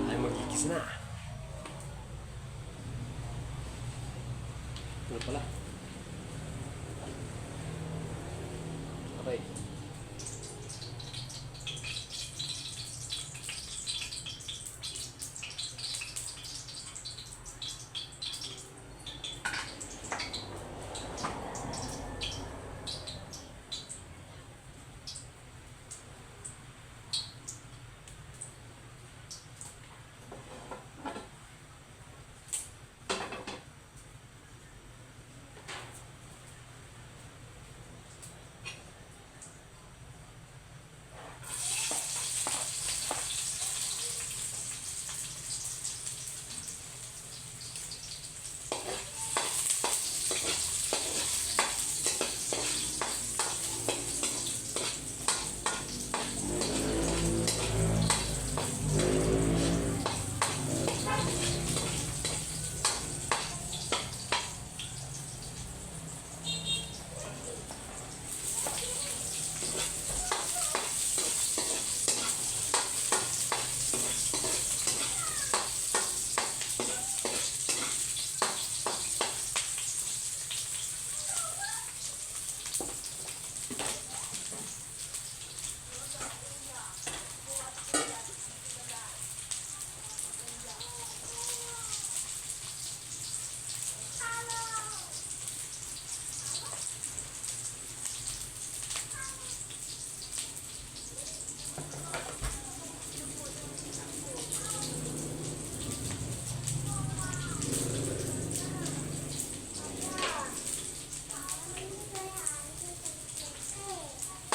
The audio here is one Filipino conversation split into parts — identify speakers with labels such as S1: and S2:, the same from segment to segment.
S1: Ay magigis na. Ito pala. Okay.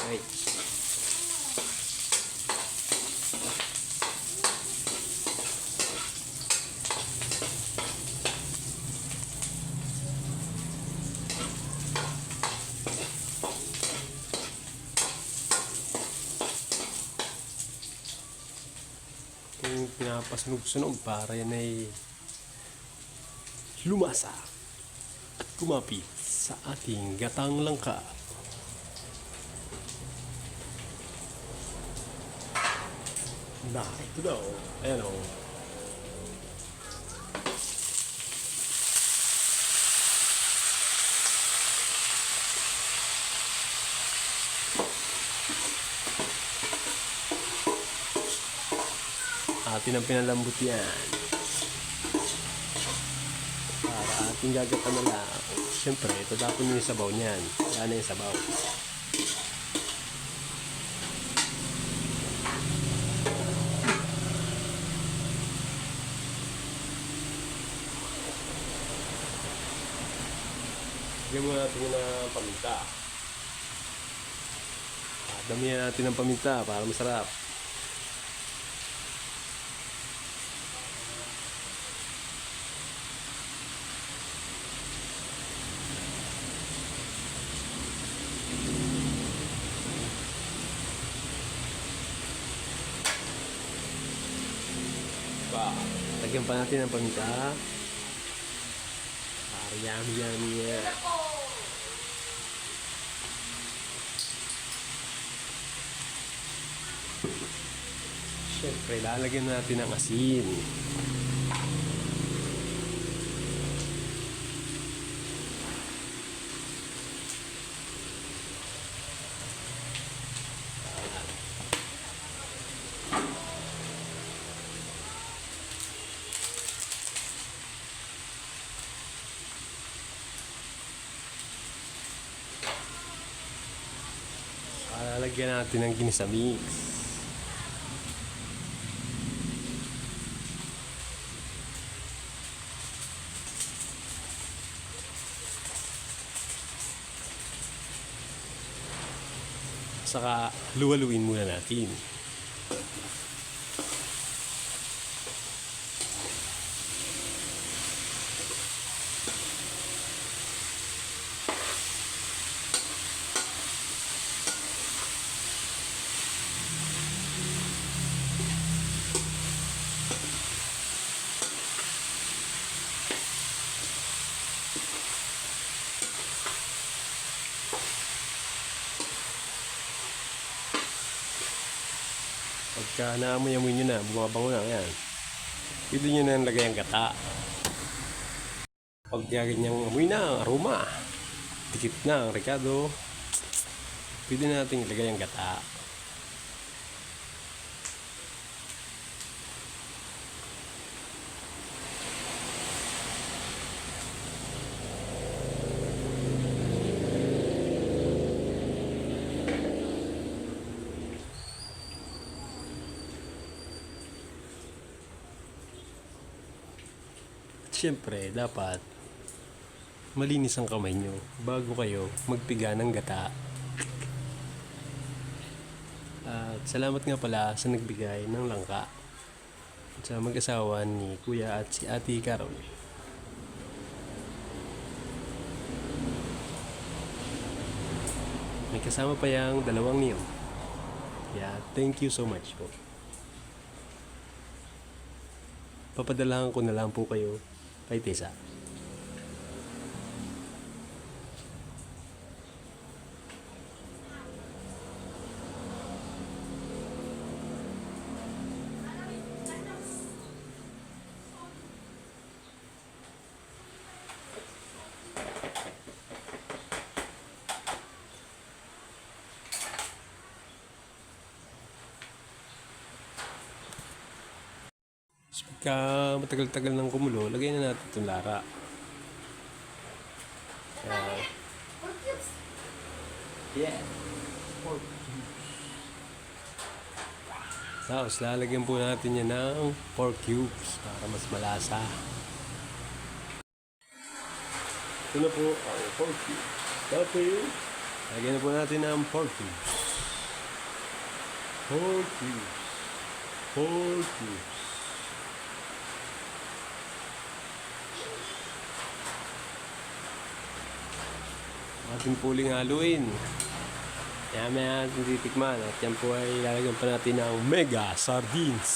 S1: Okay. Yung pinapasunog-sunog para yan ay lumasa at kumapit sa ating gatang langka. Na, ito daw. Ayan o. Atin ang pinalambot yan. Para ating gagatan na lang. Siyempre, ito dapat yung sabaw niyan. Yan na yung sabaw. Lagyan muna natin yung paminta. Damihan natin ng paminta para masarap. Lagyan pa natin ng paminta. Para yummy yan. Siyempre, lalagyan natin ng asin. Lalagyan natin ng ginisamix. Saka luwaluin muna natin. Pagka naamoy-amoy nyo na, bumabango na, yan. Pwede nyo na lagay ang gata. Pagka ganyang amoy na, aroma, dikit na ang rekado, pwede natin ilagay ang gata. Siyempre, dapat malinis ang kamay nyo bago kayo magpiga ng gata. At salamat nga pala sa nagbigay ng langka sa mag-asawa ni Kuya at si Ate Carol. May kasama pa yung dalawang niyo. Yeah, thank you so much po. Papadalahan ko na lang po kayo kay Tessa. Pagka matagal-tagal ng kumulo, lagay na natin itong lara. Yeah. Tapos lalagyan po natin yan ng pork cubes para mas malasa. Ito na po ang pork cubes. Tapos lagyan na po natin ng pork cubes. Pork cubes. Pork cubes. Ating puling haluin. Maya natin titikman at yan po ay lalagyan pa natin ng mega sardines.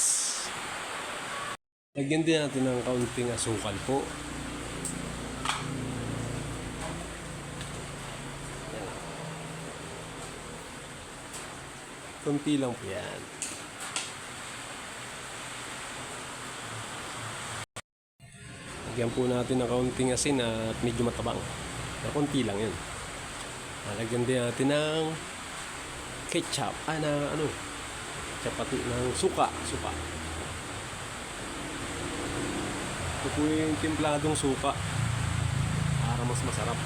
S1: Lagyan din natin ng kaunting asukal po. Kunti lang po yan. Lagyan po natin ng kaunting asin at medyo matabang. Kunti lang yan. Lagyan din natin ng ketchup. Chapati ng suka. Ito po yung timpladong suka para mas masarap.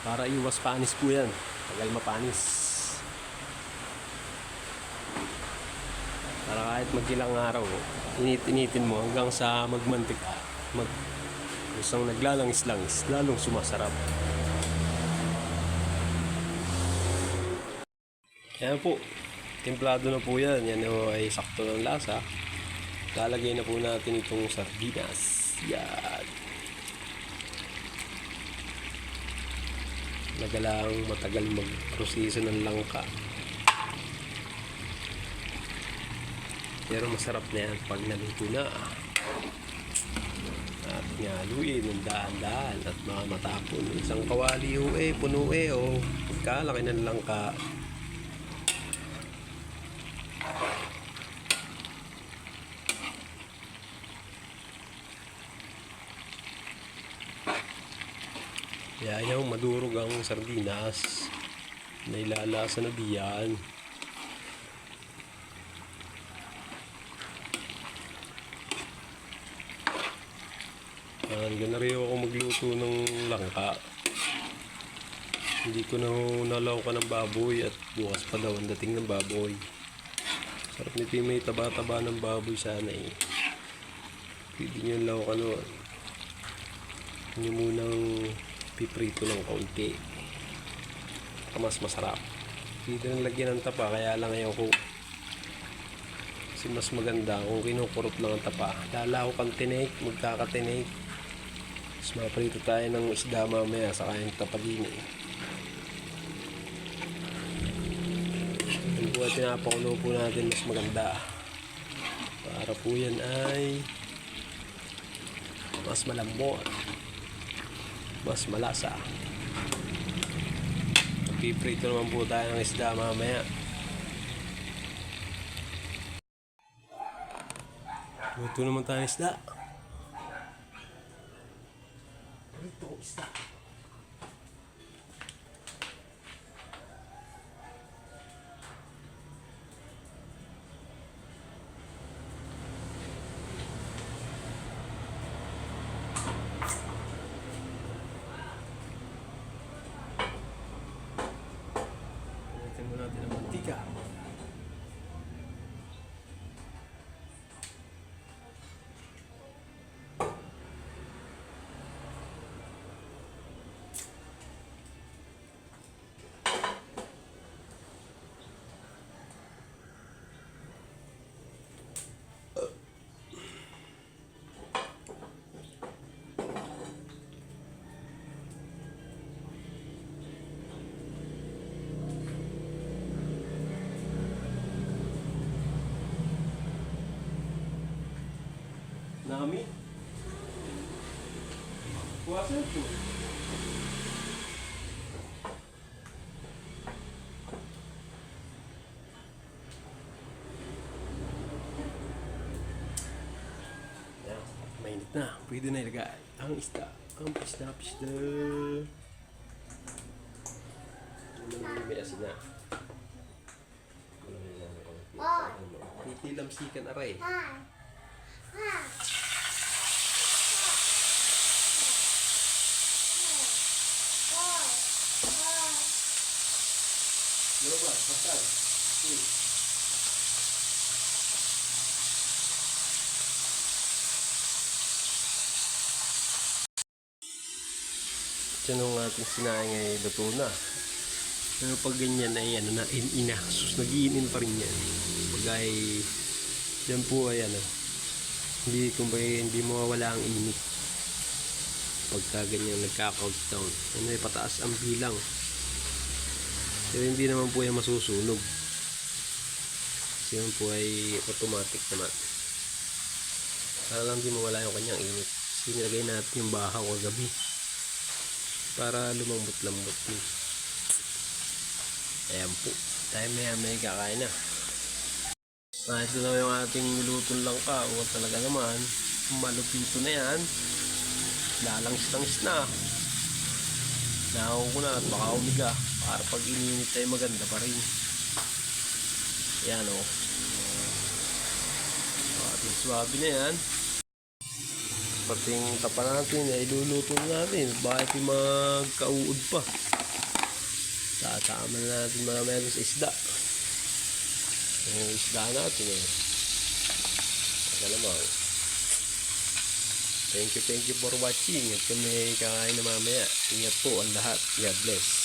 S1: Para iwas panis po yan. Tagal mapanis. Para kahit mag-ilang araw, init-initin mo hanggang sa magmantika. Isang naglalangis-langis, lalong sumasarap. Yan po. Templado na po yan. Yan ay sakto ng lasa. Lalagay na po natin itong sardinas. Yan. Nagalang matagal mag-proseso ng langka. Pero masarap na yan pag naluto na. At haluin ng daan-daan at mga matapon. Isang kawali puno pagkalaki ng langka. Ayaw madurog ang sardinas. Nailalasa na diyan. Hanggang na rin ako magluto ng langka. Hindi ko na nalaw ng baboy at bukas pa daw ang dating ng baboy. Sarap nito yung may taba-taba ng baboy sana eh. Pwede nyo lawakan nun. Hindi munang piprito ng kaunti. Mas masarap. Pwede nang lagyan ng tapa, kaya lang ayaw ko. Kasi mas maganda kung kinukurot lang ang tapa. Lalaw kang tinik, magkakatinik. Mas maprito tayo ng isda mamaya sa kayang tapa din eh. Yan po po ay pinapakulo po natin mas maganda. Para po yan ay mas malambot, mas malasa. Piprito naman po tayo ng isda mamaya. Luto naman tayo ng isda. Luto ng isda. Lagyan mo natin ang mantika. Nami? Puasa po. Yan, mainit na. Pwede na ilagay ang isda. Ang pisda. May asin na. Titilamsikan aray. Loba, pasal. Ito nung ating sinaing ay luto na. Pero pag ganyan ay ano na, ina. Sus, nag-iinin pa rin yan. Pag ay, yan po ay ano, hindi mawawala ang init. Pagka ganyan nagka-countdown. Ano ay pataas ang bilang. Pero hindi naman po yan masusunog. Kasi yun po ay automatic naman. Para lang di mawala yung kanyang init. Kasi nilagay natin yung bahaw kagabi. Para lumambot-lambot din. Ayan po. Tayo may kakain na. Ito na yung ating nilutong langka. O talaga naman, malupito na yan. Lalangis-langis na. Nahaw ko na at baka umiga. Para pag ininit ay maganda pa rin. Ayan o. Ating swabe na yan. Pating tapa natin ay luluto natin. Bakit yung magkauod pa? Tatama na natin mga meron sa isda. Yung isda natin eh. Naman. Thank you for watching. At kami kakain na mamaya. Ingat po ang lahat. God bless.